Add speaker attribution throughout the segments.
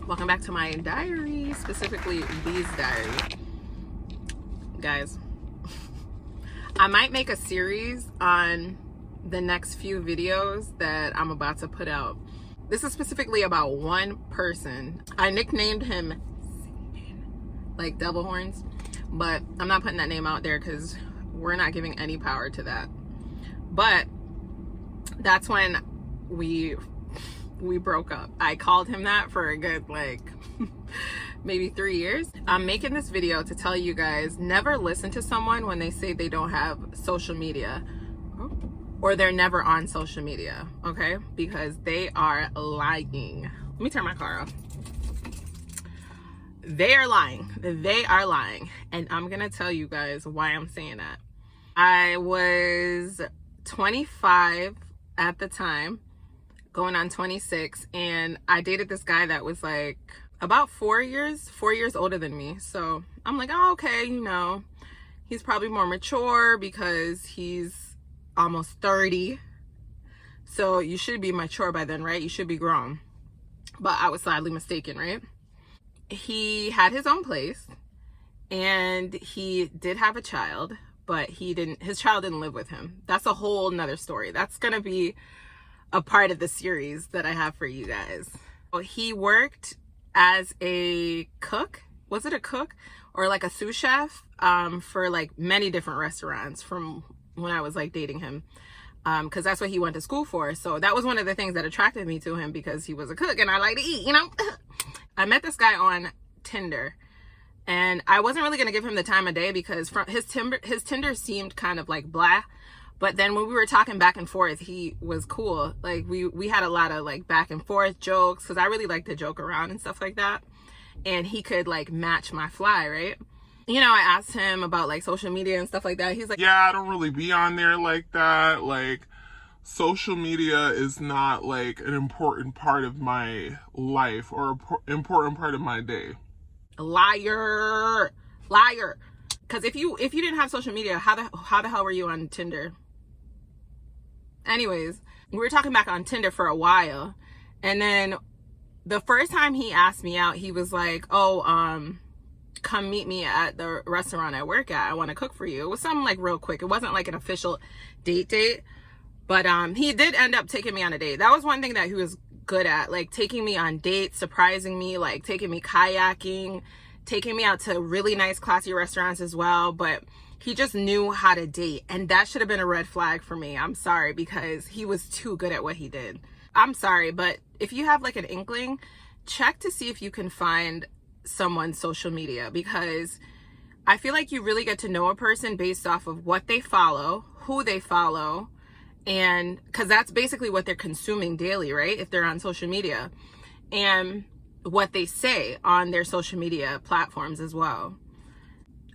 Speaker 1: Welcome back to my diary, specifically BeezDiary. Guys, I might make a series on the next few videos that I'm about to put out. This is specifically about one person. I nicknamed him like devil horns, but I'm not putting that name out there because we're not giving any power to that. But that's when we broke up. I called him that for a good like maybe 3 years. I'm making this video to tell you guys, never listen to someone when they say they don't have social media or they're never on social media, okay? Because they are lying. Let me turn my car off. They are lying. They are lying. And I'm gonna tell you guys why I'm saying that. I was 25 at the time, going on 26, and I dated this guy that was like about 4 years older than me. So I'm like, oh, okay, you know, he's probably more mature because he's almost 30. So you should be mature by then, right? You should be grown. But I was sadly mistaken, right? He had his own place and he did have a child, but his child didn't live with him. That's a whole nother story. That's gonna be a part of the series that I have for you guys. Well, he worked as a cook. Was it a cook or like a sous chef for like many different restaurants from when I was like dating him, because that's what he went to school for. So that was one of the things that attracted me to him, because he was a cook and I like to eat, you know. I met this guy on Tinder, and I wasn't really gonna give him the time of day because from his Tinder seemed kind of like blah. But then when we were talking back and forth, he was cool. Like we had a lot of like back and forth jokes, because I really like to joke around and stuff like that. And he could like match my fly, right? You know, I asked him about like social media and stuff like that. He's like,
Speaker 2: yeah, I don't really be on there like that. Like, social media is not like an important part of my life or an important part of my day.
Speaker 1: Liar. Because if you didn't have social media, how the hell were you on Tinder? Anyways, we were talking back on Tinder for a while, and then the first time he asked me out, he was like, oh, come meet me at the restaurant I work at. I want to cook for you. It was something like real quick. It wasn't like an official date, but he did end up taking me on a date. That was one thing that he was good at, like taking me on dates, surprising me, like taking me kayaking, taking me out to really nice classy restaurants as well. But he just knew how to date, and that should have been a red flag for me. I'm sorry, because he was too good at what he did. I'm sorry, but if you have like an inkling, check to see if you can find someone's social media, because I feel like you really get to know a person based off of what they follow, who they follow, and because that's basically what they're consuming daily, right? If they're on social media, and what they say on their social media platforms as well.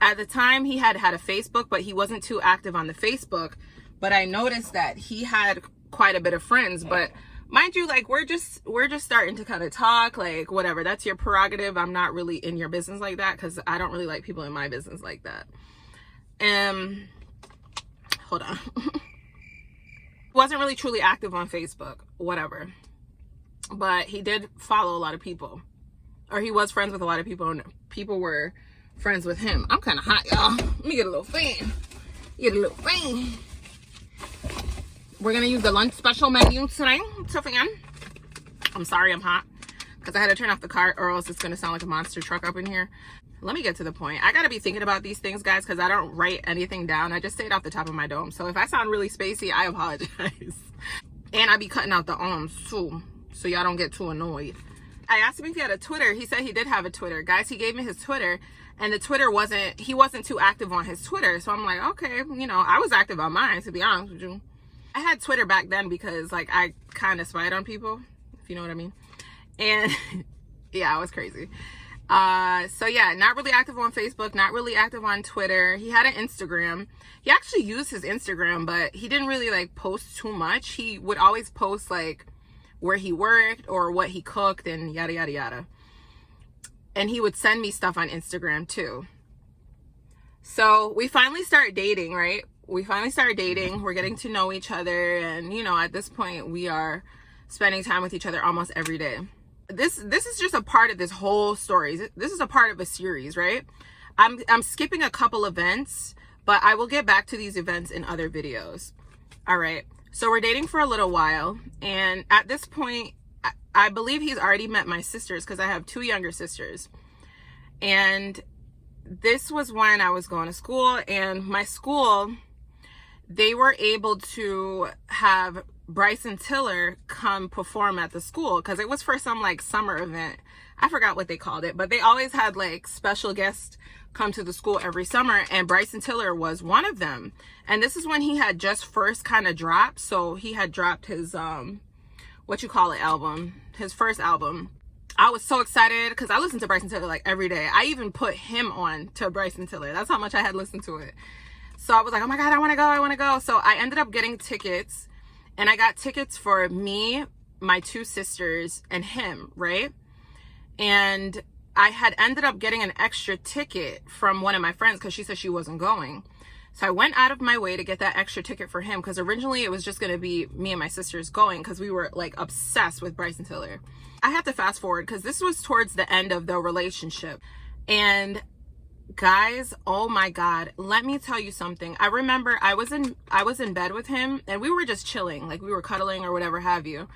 Speaker 1: At the time, he had a Facebook, but he wasn't too active on the Facebook. But I noticed that he had quite a bit of friends. But mind you, like we're just starting to kind of talk, like whatever. That's your prerogative. I'm not really in your business like that, because I don't really like people in my business like that. Hold on. Wasn't really truly active on Facebook, whatever. But he did follow a lot of people, or he was friends with a lot of people, and people were friends with him. I'm kind of hot, y'all. Let me get a little fan. We're gonna use the lunch special menu today to fan. I'm sorry I'm hot, because I had to turn off the car, or else it's gonna sound like a monster truck up in here. Let me get to the point. I gotta be thinking about these things, guys, because I don't write anything down. I just say it off the top of my dome. So if I sound really spacey, I apologize. And I be cutting out the ums too, so y'all don't get too annoyed. I asked him if he had a Twitter. He said he did have a Twitter. Guys, he gave me his Twitter, and the Twitter he wasn't too active on his Twitter. So I'm like, okay, you know, I was active on mine, to be honest with you. I had Twitter back then because like I kind of spied on people, if you know what I mean. And yeah, I was crazy. So yeah, not really active on Facebook, not really active on Twitter. He had an Instagram. He actually used his Instagram, but he didn't really like post too much. He would always post like where he worked or what he cooked and yada yada yada. And he would send me stuff on Instagram too. So we finally start dating, right? We're getting to know each other, and you know, at this point we are spending time with each other almost every day. this is just a part of this whole story. This is a part of a series, right? I'm skipping a couple events, but I will get back to these events in other videos. All right. So we're dating for a little while, and at this point, I believe he's already met my sisters because I have 2 younger sisters. And this was when I was going to school, and my school, they were able to have Bryson Tiller come perform at the school because it was for some like summer event. I forgot what they called it, but they always had like special guests come to the school every summer, and Bryson Tiller was one of them. And this is when he had just first kind of dropped. So he had dropped his album, his first album. I was so excited because I listened to Bryson Tiller like every day. I even put him on to Bryson Tiller. That's how much I had listened to it. So I was like, oh my God, I want to go. So I ended up getting tickets, and I got tickets for me, my 2 sisters, and him, right? And I had ended up getting an extra ticket from one of my friends because she said she wasn't going. So I went out of my way to get that extra ticket for him because originally it was just going to be me and my sisters going because we were like obsessed with Bryson Tiller. I have to fast forward because this was towards the end of the relationship. And guys, oh my God, let me tell you something. I remember I was in bed with him, and we were just chilling, like we were cuddling or whatever have you.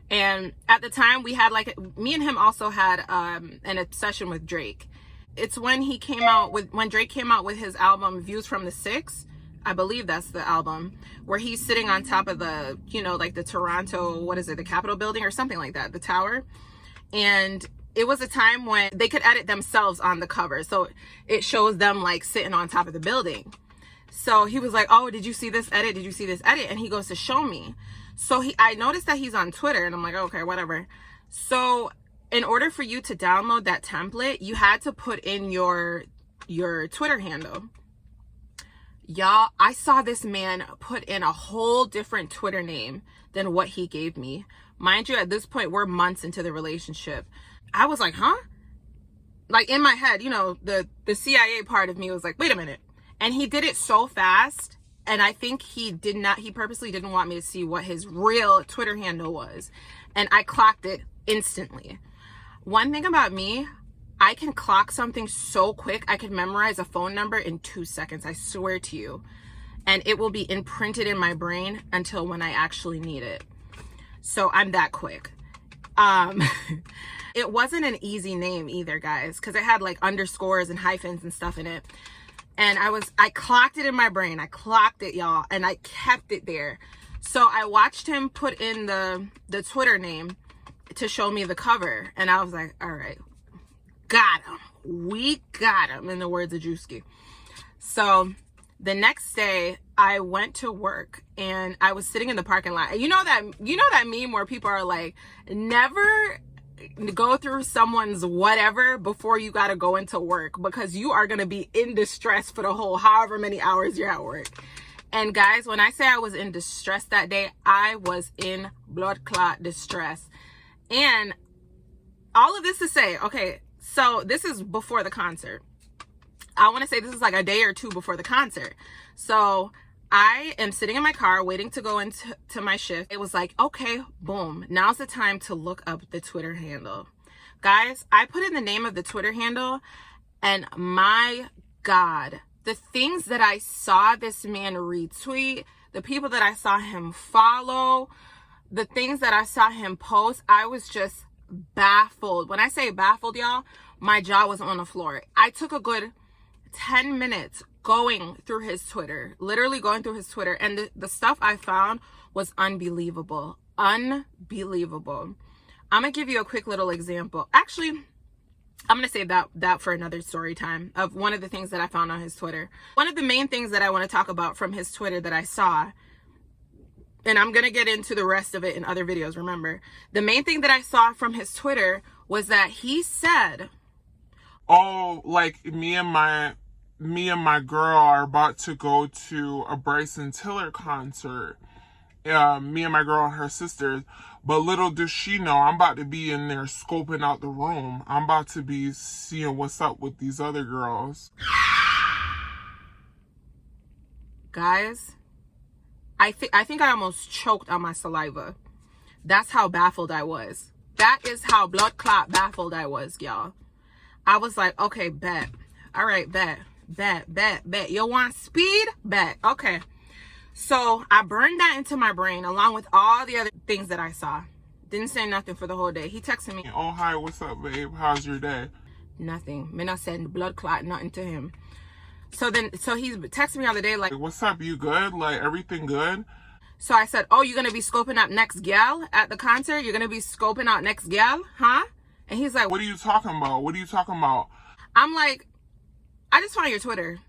Speaker 1: And at the time we had me and him also had an obsession with Drake. It's when Drake came out with his album Views from the Six. I believe that's the album where he's sitting on top of the, like the Toronto, the Capitol building or something like that, the tower. And it was a time when they could edit themselves on the cover. So it shows them like sitting on top of the building. So he was like, oh, did you see this edit? Did you see this edit? And he goes to show me. So I noticed that he's on Twitter, and I'm like, okay, whatever. So in order for you to download that template, you had to put in your Twitter handle. Y'all, I saw this man put in a whole different Twitter name than what he gave me. Mind you, at this point, we're months into the relationship. I was like, huh? Like in my head, the CIA part of me was like, wait a minute. And he did it so fast. And I think he purposely didn't want me to see what his real Twitter handle was. And I clocked it instantly. One thing about me, I can clock something so quick. I can memorize a phone number in 2 seconds. I swear to you. And it will be imprinted in my brain until when I actually need it. So I'm that quick. It wasn't an easy name either, guys, because it had like underscores and hyphens and stuff in it. And I clocked it in my brain. I clocked it, y'all, and I kept it there. So I watched him put in the Twitter name to show me the cover. And I was like, all right, got him. We got him, in the words of Drewski. So the next day I went to work, and I was sitting in the parking lot. You know that meme where people are like, never go through someone's whatever before you got to go into work, because you are going to be in distress for the whole however many hours you're at work. And guys, when I say I was in distress that day, I was in blood clot distress. And all of this to say, okay, so this is before the concert. I want to say this is like a day or 2 before the concert. So I am sitting in my car waiting to go into my shift. It was like, okay, boom. Now's the time to look up the Twitter handle. Guys, I put in the name of the Twitter handle, and my God, the things that I saw this man retweet, the people that I saw him follow, the things that I saw him post, I was just baffled. When I say baffled, y'all, my jaw was on the floor. I took a good 10 minutes going through his Twitter, literally going through his Twitter, and the stuff I found was unbelievable. Unbelievable. I'm gonna give you a quick little example. Actually, I'm gonna save that for another story time of one of the things that I found on his Twitter. One of the main things that I want to talk about from his Twitter that I saw, and I'm gonna get into the rest of it in other videos, remember. The main thing that I saw from his Twitter was that he said,
Speaker 2: oh, like me and my girl are about to go to a Bryson Tiller concert. Me and my girl and her sisters. But little does she know, I'm about to be in there scoping out the room. I'm about to be seeing what's up with these other girls.
Speaker 1: Guys, I think I almost choked on my saliva. That's how baffled I was. That is how blood clot baffled I was, y'all. I was like, okay, bet. All right, bet. You want speed? Bet. Okay. So I burned that into my brain along with all the other things that I saw. Didn't say nothing for the whole day. He texted me.
Speaker 2: Oh, hi, what's up, babe? How's your day?
Speaker 1: Nothing. Me not send blood clot, nothing to him. So he's texting me the other day like,
Speaker 2: what's up? You good? Like, everything good?
Speaker 1: So I said, oh, you're going to be scoping up next gal at the concert? You're going to be scoping out next gal? Huh? And he's like,
Speaker 2: what are you talking about? What are you talking about?
Speaker 1: I'm like, I just found your Twitter.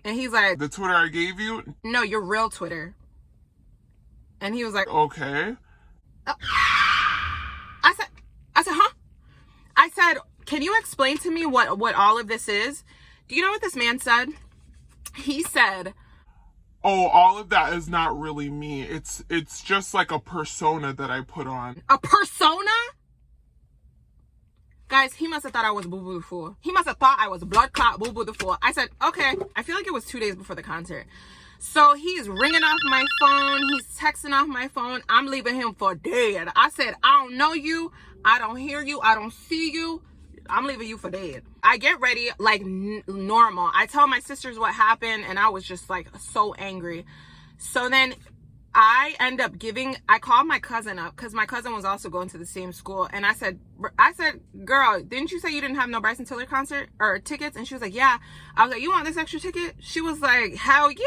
Speaker 1: And he's like,
Speaker 2: the Twitter I gave you?
Speaker 1: No, your real Twitter. And he was like,
Speaker 2: okay.
Speaker 1: I said, huh? I said, can you explain to me what all of this is? Do you know what this man said? He said,
Speaker 2: oh, all of that is not really me. It's just like a persona that I put on.
Speaker 1: A persona? Guys, he must have thought I was Boo Boo the Fool. He must have thought I was blood clot Boo Boo the Fool. I said, okay. I feel like it was 2 days before the concert. So he's ringing off my phone. He's texting off my phone. I'm leaving him for dead. I said, I don't know you. I don't hear you. I don't see you. I'm leaving you for dead. I get ready like normal. I tell my sisters what happened and I was just like so angry. So then I end up I called my cousin up because my cousin was also going to the same school. And I said, girl, didn't you say you didn't have no Bryson Tiller concert or tickets? And she was like, yeah. I was like, you want this extra ticket? She was like, hell yeah.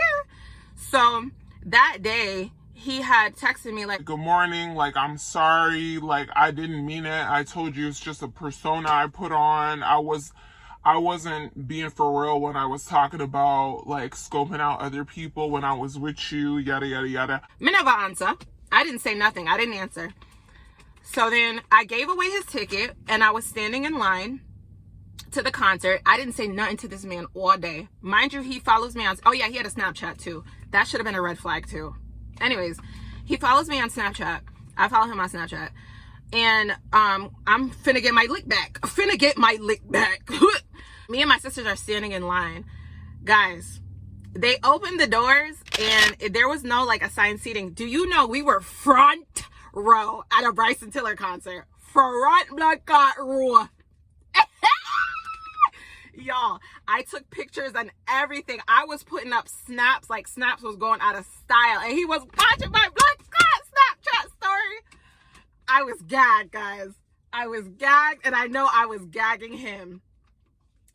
Speaker 1: So that day he had texted me like,
Speaker 2: good morning. Like, I'm sorry. Like, I didn't mean it. I told you it's just a persona I put on. I wasn't being for real when I was talking about like scoping out other people when I was with you, yada, yada, yada.
Speaker 1: Me never answer. I didn't say nothing. I didn't answer. So then I gave away his ticket and I was standing in line to the concert. I didn't say nothing to this man all day. Mind you, he follows me on, oh yeah, he had a Snapchat too. That should have been a red flag too. Anyways, he follows me on Snapchat. I follow him on Snapchat. And I'm finna get my lick back. Me and my sisters are standing in line. Guys, they opened the doors and there was no like assigned seating. Do you know we were front row at a Bryson Tiller concert? Front blood clot row. Y'all, I took pictures and everything. I was putting up snaps like snaps was going out of style. And he was watching my blood clot Snapchat story. I was gagged, guys. I was gagged and I know I was gagging him.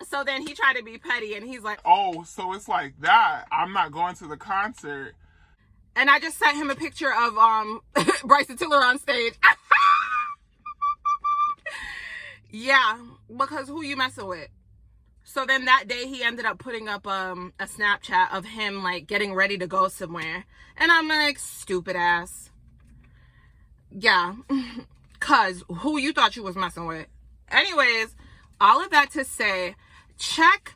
Speaker 1: So then he tried to be petty and he's like,
Speaker 2: oh, so it's like that. I'm not going to the concert.
Speaker 1: And I just sent him a picture of Bryson Tiller on stage. Yeah, because who you messing with? So then that day he ended up putting up a Snapchat of him like getting ready to go somewhere. And I'm like, stupid ass. Yeah, cause who you thought you was messing with? Anyways, all of that to say, check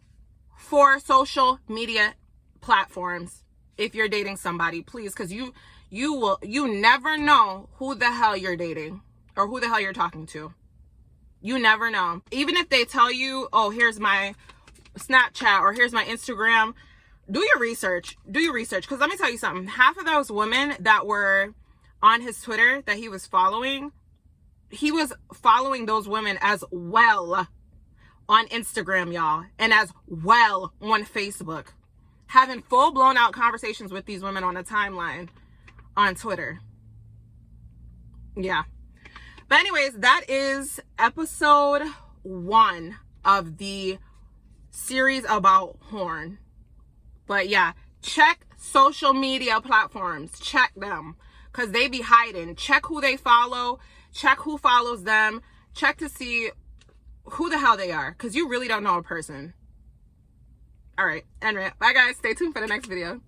Speaker 1: for social media platforms if you're dating somebody, please, because you never know who the hell you're dating or who the hell you're talking to. You never know. Even if they tell you, oh, here's my Snapchat or here's my Instagram, do your research. Because let me tell you something. Half of those women that were on his Twitter that he was following those women as well on Instagram, y'all, and as well on Facebook, having full blown out conversations with these women on a timeline on Twitter. Yeah. But anyways, that is episode 1 of the series about horn. But yeah, check social media platforms. Check them. Because they be hiding. Check who they follow. Check who follows them. Check to see who the hell they are. Because you really don't know a person. Alright. Anyway, bye guys. Stay tuned for the next video.